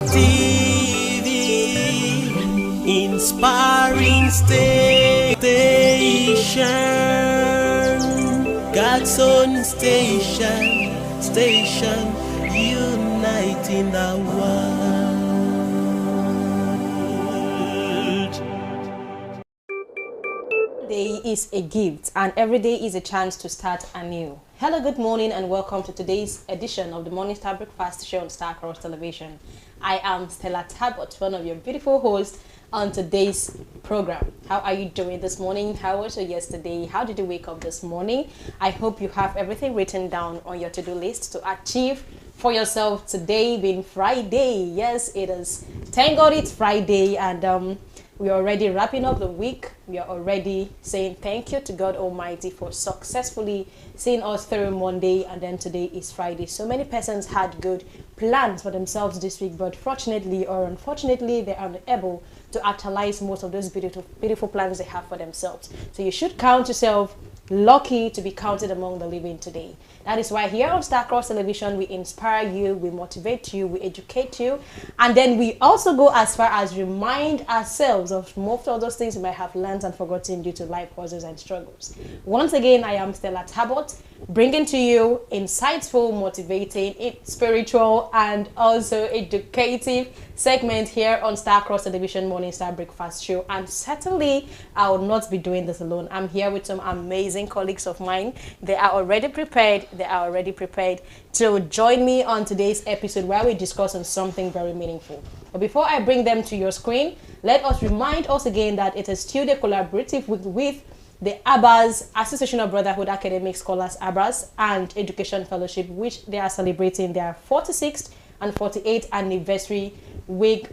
TV, inspiring station, God's own station, uniting the world. Day is a gift, and every day is a chance to start anew. Hello, good morning, and welcome to today's edition of the Morning Star Breakfast Show on Star Cross Television. I am Stella Talbot, one of your beautiful hosts on today's program. How are you doing this morning? How was your yesterday? How did you wake up this morning? I hope you have everything written down on your to-do list to achieve for yourself today, being Friday. Yes, it is. Thank God it's Friday, and we are already wrapping up the week. We are already saying thank you to God Almighty for successfully seeing us through Monday, and then today is Friday. So many persons had good plans for themselves this week, but fortunately or unfortunately, they are unable to actualize most of those beautiful plans they have for themselves. So you should count yourself lucky to be counted among the living today. That is why here on Star Cross Television, we inspire you, we motivate you, we educate you, and then we also go as far as remind ourselves of most of those things we might have learned and forgotten due to life causes and struggles. Once again, I am Stella Talbot, bringing to you insightful, motivating, spiritual, and also educative segment here on Star Cross Television Morning Star Breakfast Show. And certainly, I will not be doing this alone. I'm here with some amazing colleagues of mine. They are already prepared. To join me on today's episode where we discuss on something very meaningful. But before I bring them to your screen, let us remind us again that it is still the collaborative with the ABBAS, Association of Brotherhood Academic Scholars, ABBAS, and Education Fellowship, which they are celebrating their 46th and 48th anniversary week,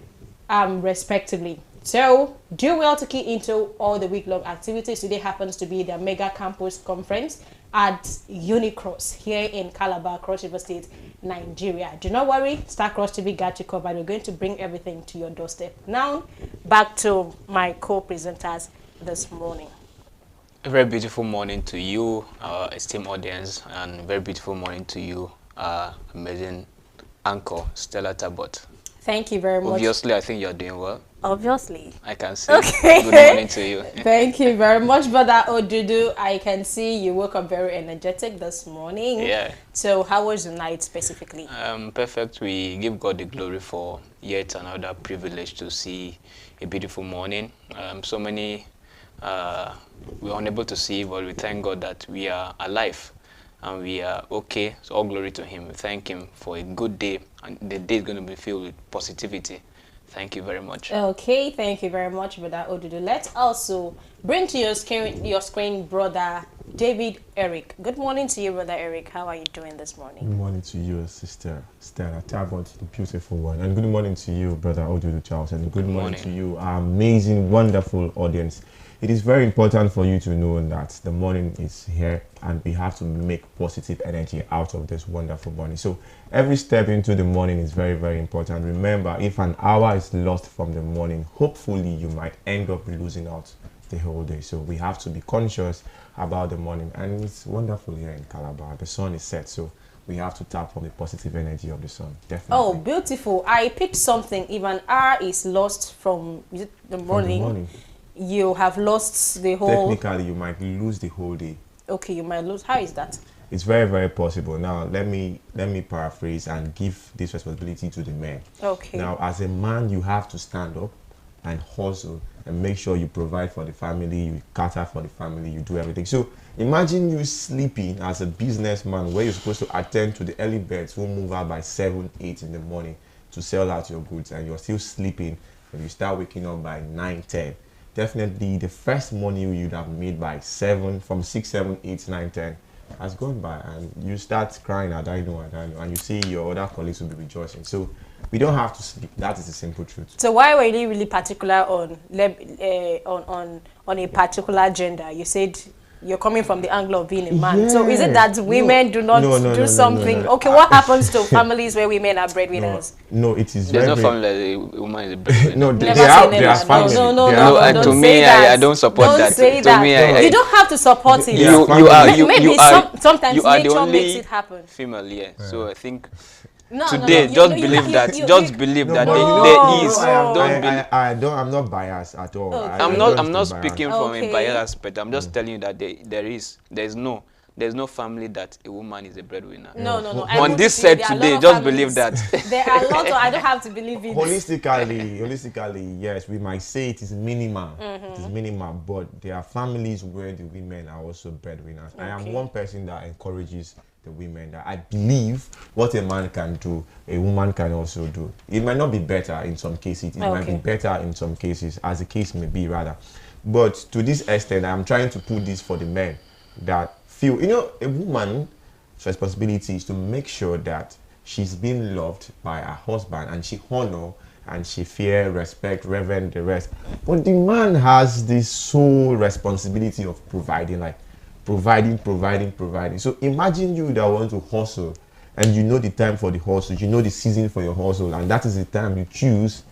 respectively. So do well to key into all the week-long activities. Today happens to be their mega campus conference at Unicross here in Calabar, Cross River State, Nigeria. Do not worry, Star Cross TV got you covered. We're going to bring everything to your doorstep. Now, back to my co-presenters this morning. A very beautiful morning to you, our esteemed audience, and a very beautiful morning to you, amazing anchor, Stella Talbot. Thank you very much. Obviously, I think you're doing well. Obviously. I can see. Okay. Good morning to you. Thank you very much, Brother Odudu. I can see you woke up very energetic this morning. Yeah. So how was the night specifically? Perfect. We give God the glory for yet another privilege to see a beautiful morning. So many we are unable to see, but we thank God that we are alive and we are okay. So all glory to Him. We thank Him for a good day, and the day is going to be filled with positivity. Thank you very much. Okay, thank you very much, Brother Odudu. Let's also bring to your screen Brother David Eric. Good morning to you, Brother Eric. How are you doing this morning? Good morning to you, Sister Stella Talbot, the beautiful one. And good morning to you, Brother Odudu Charles. And good morning to you, our amazing, wonderful audience. It is very important for you to know that the morning is here and we have to make positive energy out of this wonderful morning. So every step into the morning is very, very important. Remember, if an hour is lost from the morning, hopefully you might end up losing out the whole day. So we have to be conscious about the morning. And it's wonderful here in Calabar. The sun is set, so we have to tap on the positive energy of the sun. Definitely. Oh, beautiful. I picked something. If an hour is lost from the morning, you have lost the whole... Technically, you might lose the whole day. Okay, you might lose. How is that? It's very, very possible. Now, let me paraphrase and give this responsibility to the men. Okay. Now, as a man, you have to stand up and hustle and make sure you provide for the family, you cater for the family, you do everything. So imagine you sleeping as a businessman where you're supposed to attend to the early birds who move out by 7, 8 in the morning to sell out your goods, and you're still sleeping and you start waking up by 9, 10. Definitely the first money you'd have made by 7, from 6, 7, 8, 9, 10 has gone by, and you start crying, I don't know, and you see your other colleagues will be rejoicing. So we don't have to sleep. That is the simple truth. So why were you really particular on a particular gender? You said you're coming from the angle of being a man. Yeah. So is it that women do not do something? No. Okay, what happens to families where women are breadwinners? No, it is There's no family that a woman is a breadwinner. No, there are families. No, to me, I don't support that. Say that. You don't have to support it. Sometimes nature makes it happen. Female, yeah. So I think No, Today, no, just believe that. Just believe that but there is. I'm not biased at all. Okay. I'm not speaking from a Okay. biased aspect. I'm just telling you that there's no family that a woman is a breadwinner. No. I On won't this say set there are a lot today, of just families. believe that. There are a lot of, I don't have to believe it. Holistically, yes, we might say it is minimal. It is minimal, but there are families where the women are also breadwinners. I am Okay. one person that encourages the women that I believe what a man can do, a woman can also do. It might not be better in some cases. It might be Okay. better in some cases, as the case may be, rather. But to this extent, I'm trying to put this for the men that feel, a woman's responsibility is to make sure that she's being loved by her husband and she honor and she fear, respect, reverend the rest. But the man has this sole responsibility of providing, like providing. So imagine you that want to hustle and you know the time for the hustle, you know the season for your hustle, and that is the time you choose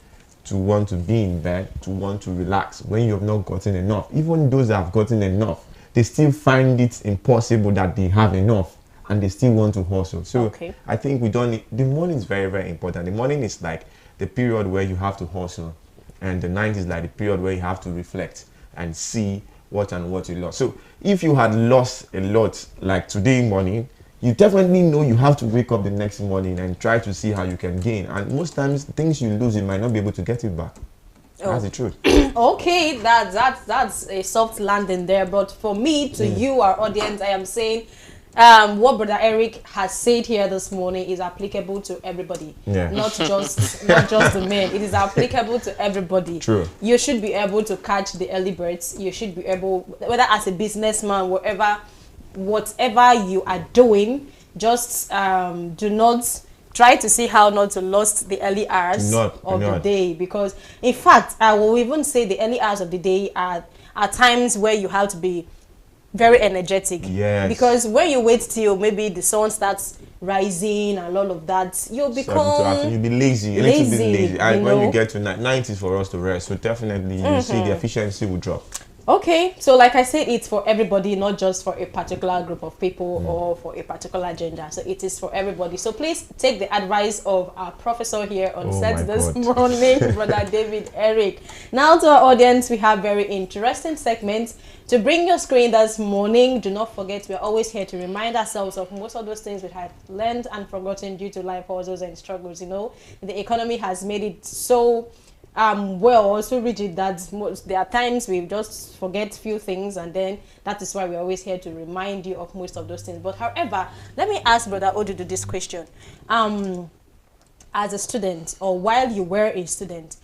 to want to be in bed, to want to relax when you have not gotten enough. Even those that have gotten enough, they still find it impossible that they have enough and they still want to hustle. So Okay. I think we don't need, the morning is very, very important. The morning is like the period where you have to hustle, and the night is like the period where you have to reflect and see what you lost. So if you had lost a lot like today morning, you definitely know you have to wake up the next morning and try to see how you can gain. And most times things you lose, you might not be able to get it back. That's the truth. Okay, that's a soft landing there. But for me, to you, our audience, I am saying what Brother Eric has said here this morning is applicable to everybody. Yeah. Not just the men. It is applicable to everybody. True. You should be able to catch the early birds. You should be able, whether as a businessman, whatever you are doing, just do not try to see how not to lose the early hours of the day, because in fact I will even say the early hours of the day are times where you have to be very energetic. Yes. Because when you wait till maybe the sun starts rising and all of that, you'll become You'll be lazy, a little bit lazy. And you when know. you get to night is for us to rest. So definitely you see the efficiency will drop. Okay, so like I said, it's for everybody, not just for a particular group of people or for a particular gender. So it is for everybody. So please take the advice of our professor here on set this morning, Brother David Eric. Now to our audience, we have very interesting segments to bring your screen this morning. Do not forget, we're always here to remind ourselves of most of those things we have learned and forgotten due to life hustles and struggles. You know, the economy has made it so so rigid that there are times we just forget few things, and then that is why we're always here to remind you of most of those things. But however, let me ask Brother Odudu this question. As a student, or while you were a student,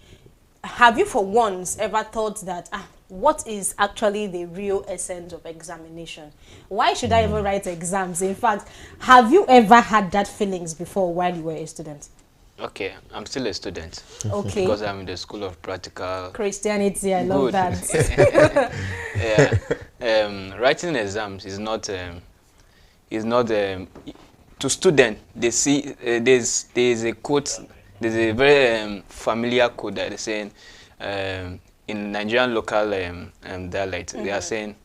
have you for once ever thought that what is actually the real essence of examination? Why should I even write exams? In fact, have you ever had that feelings before while you were a student? Okay, I'm still a student. Okay. Because I'm in the School of Practical Christianity, I love Good. that. Yeah. Writing exams is not to students. They see there's a quote. There's a very familiar quote that is saying in Nigerian local dialect. They are saying